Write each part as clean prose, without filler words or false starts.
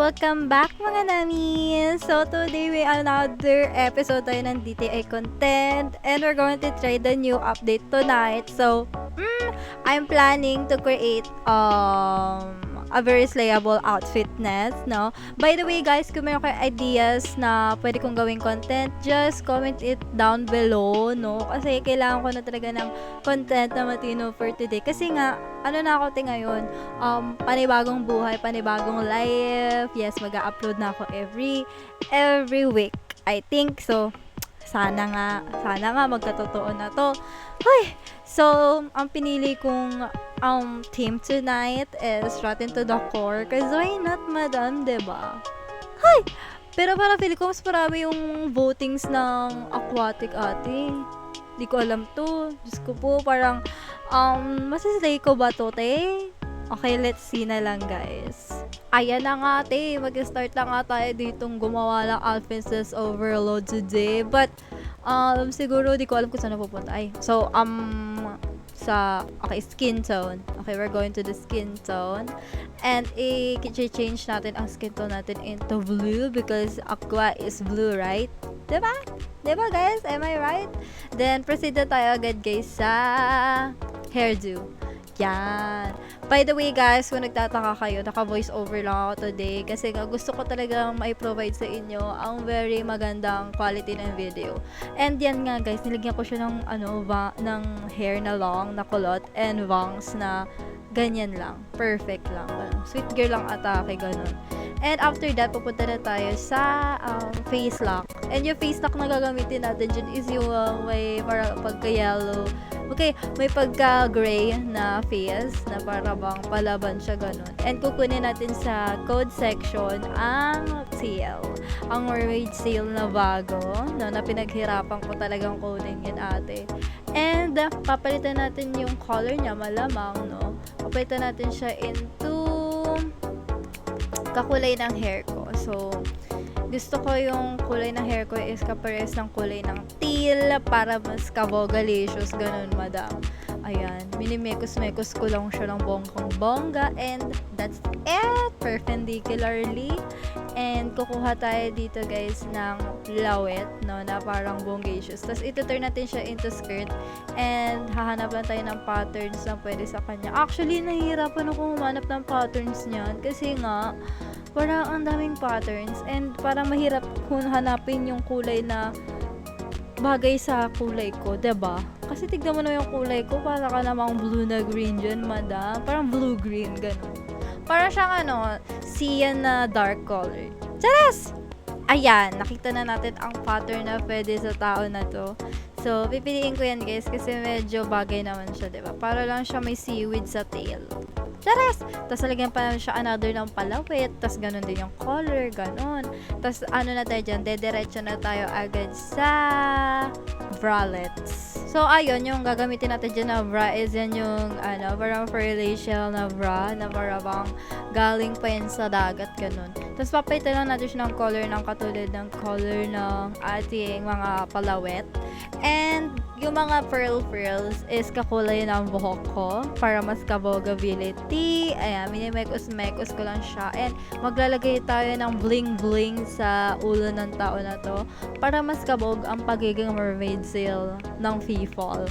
Welcome back mga namis! So today we another episode tayo ng DTI content and we're going to try the new update tonight. So, I'm planning to create a very slayable outfitness, no? By the way guys, kung meron kayong ideas na pwede kong gawing content, just comment it down below, no? Kasi kailangan ko na talaga ng content na matino for today. Kasi nga, ano na ako ngayon, panibagong buhay, panibagong life. Yes, mag-upload na ako every week. I think so. Sana nga magkatotoo na to. Hoy! So, ang pinili kong theme tonight is Rotten to the Core. Cause why not, madam, diba? Hoy! Pero parang feeling ko mas marami yung votings ng aquatic ate. Di ko alam to. Diyos ko po, parang masislay ko ba to, te? Okay, let's see na lang, guys. Ayan na nga, te. Mag-start na nga tayo ditong gumawa ng Alphonsus Overload today. But, siguro, di ko alam kung saan napupunta. So, skin tone. Okay, we're going to the skin tone. And, i-change natin ang skin tone natin into blue because aqua is blue, right? Diba? Diba, guys? Am I right? Then, proceed na tayo agad, guys, sa hairdo. Yan. By the way guys, kung nagtataka kayo, naka-voice over lang ako today kasi nga gusto ko talagang mai-provide sa inyo ang very magandang quality ng video. And yan nga guys, nilagyan ko siya ng ng hair na long, na kulot, and bangs na ganyan lang. Perfect lang. Sweet girl lang atake, ganun. And after that, pupunta na tayo sa face lock. And yung face lock na gagamitin natin dyan is yung may para pagka-yellow. Okay, may pagka-gray na face na para bang palaban siya, ganun. And kukunin natin sa code section ang sale. Ang mermaid sale na bago, no, na pinaghirapan ko talagang kunin yun, ate. And papalitan natin yung color niya, malamang, no. Papalitan natin siya into kakulay ng hair ko. So, gusto ko yung kulay ng hair ko is kapares ng kulay ng teal para mas kabogalicious, ganun, madam. Ayan, minimekos-mekos ko lang siya ng bonggang-bongga and that's it, perpendicularly. And kukuha tayo dito guys ng lawet, no, na parang bongacious. Tapos ito-turn natin siya into skirt and hahanap lang tayo ng patterns na pwede sa kanya. Actually, nahihirapan ako humanap ng patterns niyan kasi nga parang ang daming patterns and parang mahirap kung hanapin yung kulay na bagay sa kulay ko, 'di ba? Kasi tignan mo na yung kulay ko, para ka namang blue na green dyan, madam. Parang blue-green, ganun. Parang siyang cyan na dark color. Charas! Ayan, nakita na natin ang pattern na pwede sa tao na to. So, pipiliin ko yan guys kasi medyo bagay naman siya, 'di ba? Para lang siya may seaweed sa tail. Charas! Tapos lagyan pa naman siya another ng palawit. Tapos ganun din yung color, ganun. Tapos na tayo dyan, dediretso na tayo agad sa bralettes. So, ayun, yung gagamitin natin dyan na bra is yan yung, parang facial na bra na parang galing pa yan sa dagat, ganun. Tapos, papalitan lang natin siya ng color ng katulad ng color ng ating mga palawet. And, yung mga pearls is kakulay ng buhok ko para mas kabogability. Ayan, minimekos-mekos ko lang siya. And, maglalagay tayo ng bling-bling sa ulo ng tao na to para mas kabog ang pagiging mermaid seal ng fall.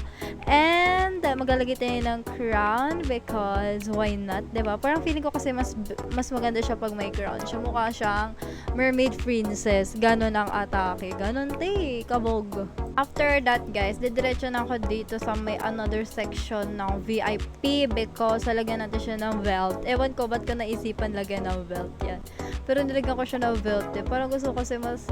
And maglalagay tayo ng crown because why not, 'di ba? Parang feeling ko kasi mas maganda siya pag may crown. Siya mukha siyang mermaid princess. Ganon ang atake. Ganon, te, kabog. After that, guys, didiretso na ako dito sa may another section ng VIP because lalagyan natin siya ng belt. Ewan ko ba't ko naisipan lagyan ng belt yan. Pero nilagyan ko siya ng belt eh. Parang gusto ko kasi mas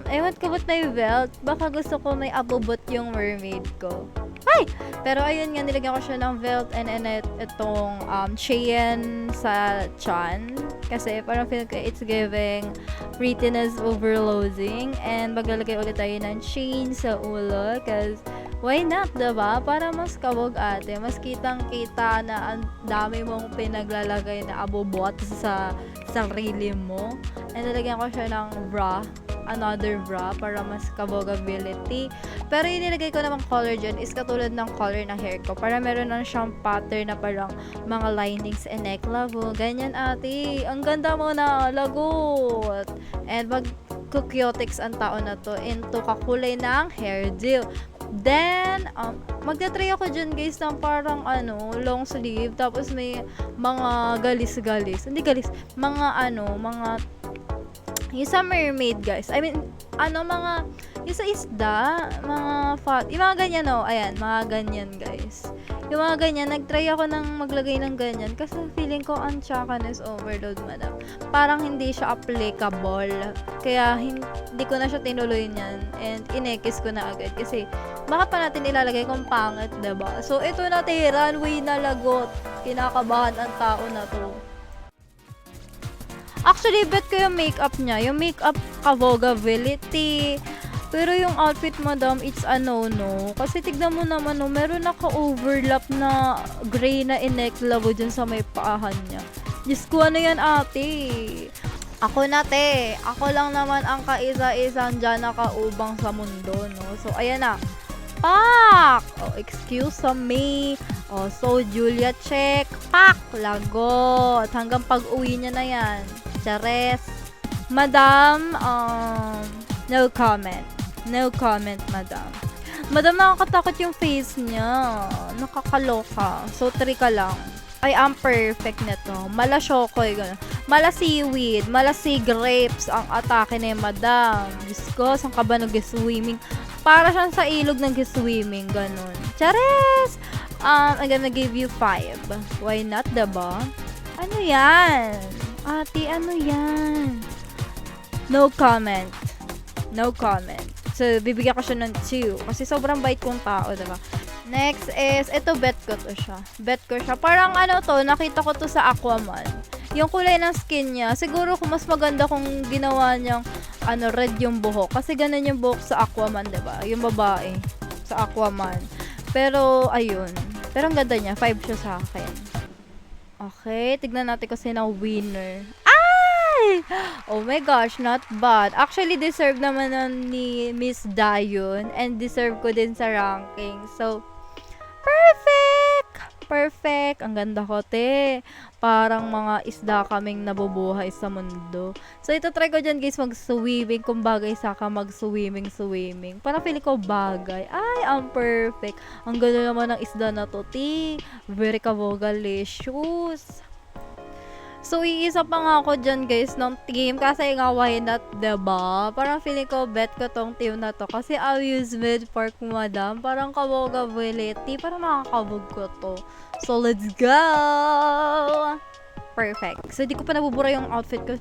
ewan ko ba't may belt. Baka gusto ko may abubot yung mermaid ko. Ay! Pero ayun nga, nilagyan ko siya ng belt and itong chain sa chan. Kasi parang feel ko it's giving prettiness overloading. And maglalagay ulit tayo ng chain sa ulo. Cause why not, diba? Para mas kabog ate. Mas kitang-kita na ang dami mong pinaglalagay na abubot sa sarili mo. And nilagyan ko siya ng bra. another bra para mas kabogability. Pero yung nilagay ko namang color dyan is katulad ng color ng hair ko. Para meron lang siyang pattern na parang mga linings and neck lavo. Ganyan ate. Ang ganda mo na. Lagot. And mag-cutics ang tao na to into kakulay ng hairdo. Then, magta-try ako dyan guys ng parang long sleeve. Tapos may mga galis-galis. Hindi galis. Mga yung sa mermaid guys. I mean, mga yung sa isda, yung mga ganyan ayan, mga ganyan guys. Yung mga ganyan, nag-try ako ng maglagay ng ganyan kasi feeling ko ang chakaness overload, madam. Parang hindi siya applicable. Kaya hindi ko na siya tinuloy niyan and inekis ko na agad kasi baka pa natin ilalagay kung pangit, diba? So, ito na runway na lagot. Kinakabahan ang tao na to. Actually, bet ko yung makeup niya. Yung makeup kabogability. Pero yung outfit, madam, it's a no-no. Kasi tignan mo naman, meron naka-overlap na gray na ineklavo dyan sa may paahan niya. Diyos ko, ano yan, ate? Ako na, te. Ako lang naman ang kaisa-isang dyan nakaubang sa mundo, no? So, ayan na. Pak! Oh, excuse me. Oh, so, Julia, check. Pak! Lagot. Hanggang pag-uwi niya na yan. Chares. Madam, no comment. No comment, madam. Madam, nakakatakot yung face niya. Nakakaloka. So, 3 ka lang. Ay, ang perfect nito. Mala shokoy, gano'n. Mala seaweed, mala sea grapes ang atake ni madam. Diyos ko, saan ka ba nag-swimming? Para siyang sa ilog nag-swimming, gano'n. Chares! I'm gonna give you 5. Why not, diba? Ano yan? Ate, ano yan? No comment. No comment. So, bibigyan ko siya ng 2. Kasi sobrang bait kong tao, diba? Next is, ito bet ko to siya. Bet ko siya. Parang nakita ko to sa Aquaman. Yung kulay ng skin niya, siguro kung mas maganda kung ginawa niyang, red yung buhok. Kasi ganun yung buhok sa Aquaman, diba? Yung babae sa Aquaman. Pero, ayun. Pero ang ganda niya. 5 siya sa akin. Okay, tignan natin kasi na winner. Oh my gosh, not bad. Actually, deserve naman ni Miss Dayon and deserve ko din sa ranking. So, perfect! Perfect! Ang ganda ko, te. Parang mga isda kaming nabubuhay sa mundo. So, ito try ko dyan, guys, mag-swimming. Kung bagay sa ka mag-swimming. Parang feeling ko bagay. Ay, ang perfect. Ang ganda naman ng isda na to, te. Very kabogalicious. So, iisa pa nga ako dyan, guys, ng team. Kasi nga, why not, diba? Parang feeling ko, bet ko tong team na to. Kasi amusement park, madam. Parang kabogability. Parang makakabog ko to. So, let's go! Perfect. So, di ko pa nabubura yung outfit ko.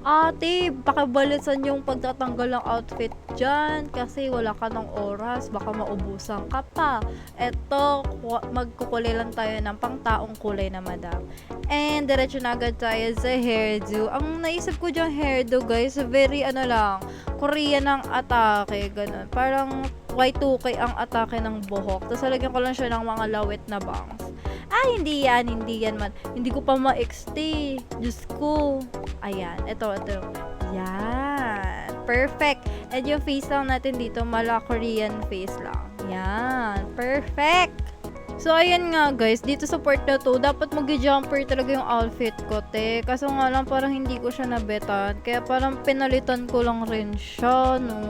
Ate, pakibalisan yung pagtatanggal ng outfit dyan. Kasi wala ka ng oras. Baka maubusan ka pa. Eto, magkukulay lang tayo ng pangtaong kulay na, madam. And, diretso na agad tayo sa hairdo. Ang naisip ko dyan hairdo, guys, very Korean ang atake, ganun. Parang Y2K ang atake ng buhok. Tapos, lagyan ko lang siya ng mga lawit na bangs. Hindi yan man. Hindi ko pa ma-XT. Diyos ko. Ayan, ito. Yan. Perfect. And yung face lang natin dito, mala Korean face lang. Yan. Perfect. So, ayan nga guys, dito sa part na to, dapat mag-jumper talaga yung outfit ko, te. Kaso nga lang, parang hindi ko siya nabetan. Kaya parang pinalitan ko lang rin siya, no.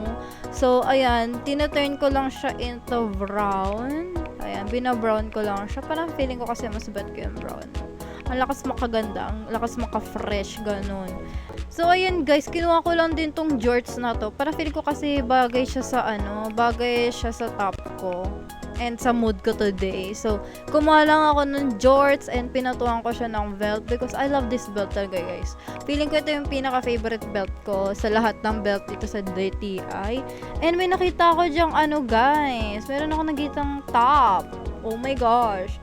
So, ayan, tinaturn ko lang siya into brown. Ayan, binabrown ko lang siya. Parang feeling ko kasi mas bet ko yung brown. Ang lakas makaganda, ang lakas maka-fresh, ganun. So, ayan guys, kinuha ko lang din tong jorts na to. Para feeling ko kasi bagay siya sa top ko. And sa mood ko today. So, kumuha lang ako ng jorts and pinatuan ko siya ng belt because I love this belt talaga, guys. Feeling ko ito yung pinaka-favorite belt ko sa lahat ng belt dito sa DTI. And may nakita ko dyang guys. Meron ako nakitang top. Oh my gosh.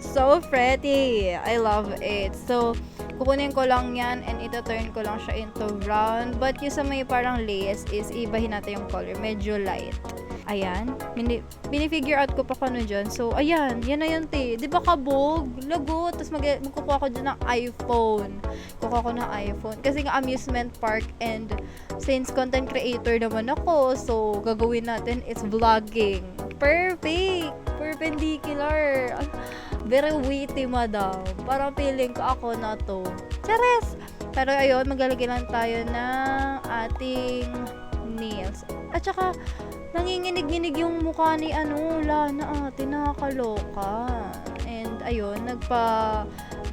So pretty. I love it. So, kukunin ko lang yan and ito-turn ko lang siya into brown. But yung sa may parang lace is ibahin natin yung color. Medyo light. Ayan. Mini-figure out ko pa kano dyan. So, ayan. Yan na yan, te. Di ba kabog? Lagot. Tapos magkukuha ko dyan ng iPhone. Kukuha ko ng iPhone. Kasi nga amusement park and since content creator naman ako, so, gagawin natin is vlogging. Perfect! Perpendicular. Very witty, madam. Parang feeling ko ako na to. Chares! Pero ayun, maglalagay lang tayo ng ating nails. At saka, nanginginig-nginig yung mukha ni Lana ate, nakakaloka. And ayun,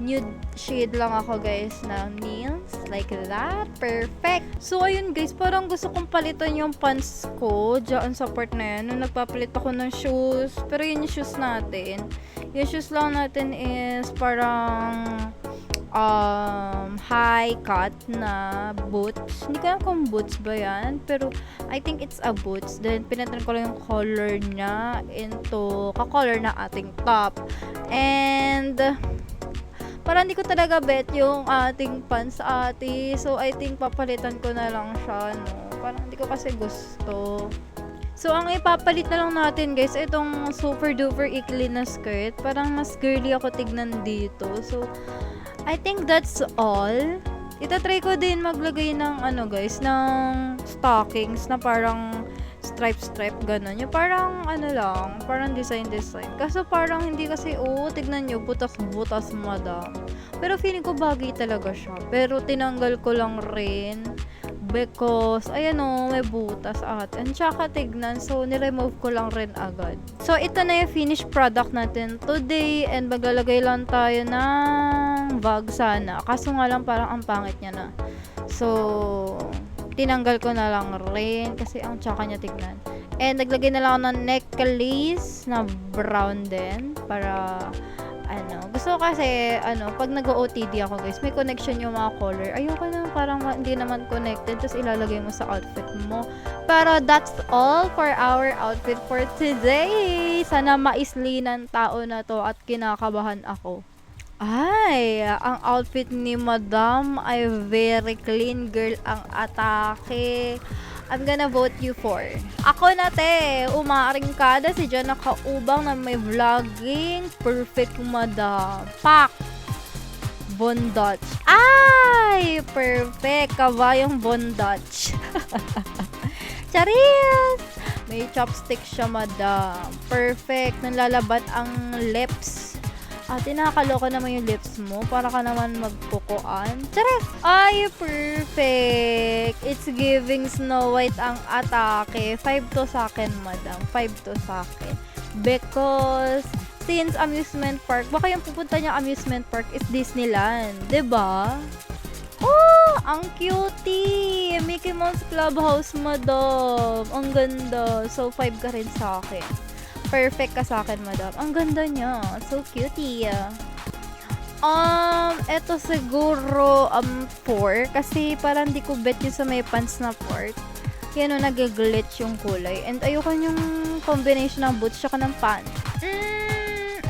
nude shade lang ako guys na nails. Like that. Perfect. So ayun guys, parang gusto kong palitan yung pants ko dyan sa part na yan. Nung nagpapalit ako ng shoes. Pero yun yung shoes natin. Yung shoes lang natin is parang high cut na boots. Hindi ko alam kung boots ba yan, pero I think it's a boots. Then pinatran ko lang yung color niya into ka-color na ating top. And parang hindi ko talaga bet yung ating pants ate. So I think papalitan ko na lang siya, no. Parang hindi ko kasi gusto. So, ang ipapalit na lang natin, guys, itong super duper ikli na skirt. Parang mas girly ako tignan dito. So, I think that's all. Itatry ko din maglagay ng guys, ng stockings na parang stripe ganun. Yung parang lang, parang design. Kaso parang hindi kasi, tignan nyo, butas-butas madam. Pero feeling ko bagay talaga siya. Pero tinanggal ko lang rin because, ayan may butas and tsaka tignan, so niremove ko lang rin agad. So, ito na yung finished product natin today and maglalagay lang tayo ng bag sana. Kaso nga lang parang ang pangit niya na. So, tinanggal ko na lang rin kasi ang tsaka niya tignan. And naglagay na lang ako ng necklace na brown din para gusto ko kasi, pag nag-OOTD ako guys, may connection yung mga color. Ayoko na parang hindi naman connected, tapos ilalagay mo sa outfit mo. Pero that's all for our outfit for today. Sana maisli ng tao na to at kinakabahan ako. Ay, ang outfit ni Madam ay very clean girl ang atake. I'm gonna vote you for. Ako na te, umaringkada si John nakaubang na may vlogging. Perfect Madam. Pak! Bondage. Ay! Perfect. Kabayang bondage. Charis! May chopstick siya Madam. Perfect. Nalalabat ang lips. Nakakaloka naman yung lips mo. Para ka naman magpukuan. Charis! Ay, perfect! It's giving Snow White ang atake. 5 to sa akin, madam. 5 to sa akin. Because, since amusement park, baka yung pupunta niya amusement park is Disneyland. 'Di ba? Oh, ang cutie! Mickey Mouse Clubhouse, madam. Ang ganda. So, 5 ka rin sa akin. Perfect ka sa akin, madam. Ang ganda niya. So cutie. Eto siguro 4 kasi parang di ko bet yung sa may pants na part. Yan nag-glitch yung kulay. And ayoko yung combination ng boots tsaka ng pants.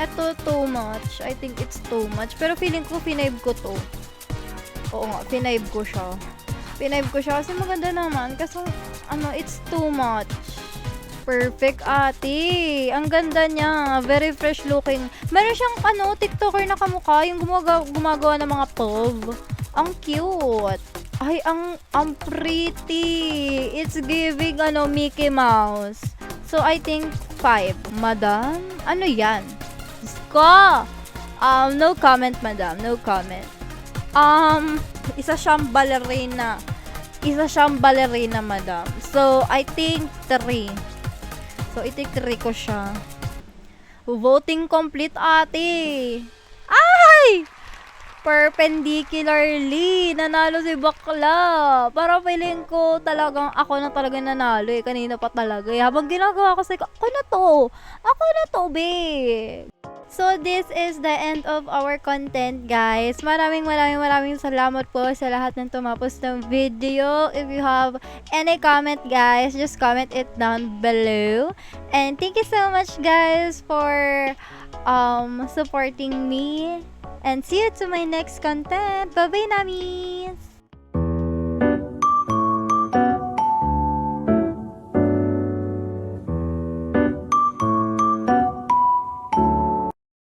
Eto too much. I think it's too much. Pero feeling ko pinive ko to. Oo nga, pinive ko siya. Pinive ko siya kasi maganda naman. Kasi it's too much. Perfect ate. Ang ganda niya. Very fresh looking. Meron siyang TikToker na kamukha. Yung gumagawa ng mga pove. Ang cute. Ay, ang pretty. It's giving Mickey Mouse. So, I think 5. Madam? Ano yan? Ko! No comment, madam. No comment. Isa siyang ballerina. Madam. So, I think 3. So, itik-3 ko siya. Voting complete, ate. Ay! Perpendicularly. Nanalo si bakla. Para feeling ko talagang ako na talaga nanalo Kanina pa talaga Habang ginagawa ko ako na to, be. So, this is the end of our content, guys. Maraming salamat po sa lahat ng tumapos ng video. If you have any comment, guys, just comment it down below. And thank you so much, guys, for supporting me. And see you to my next content. Bye-bye, Nami!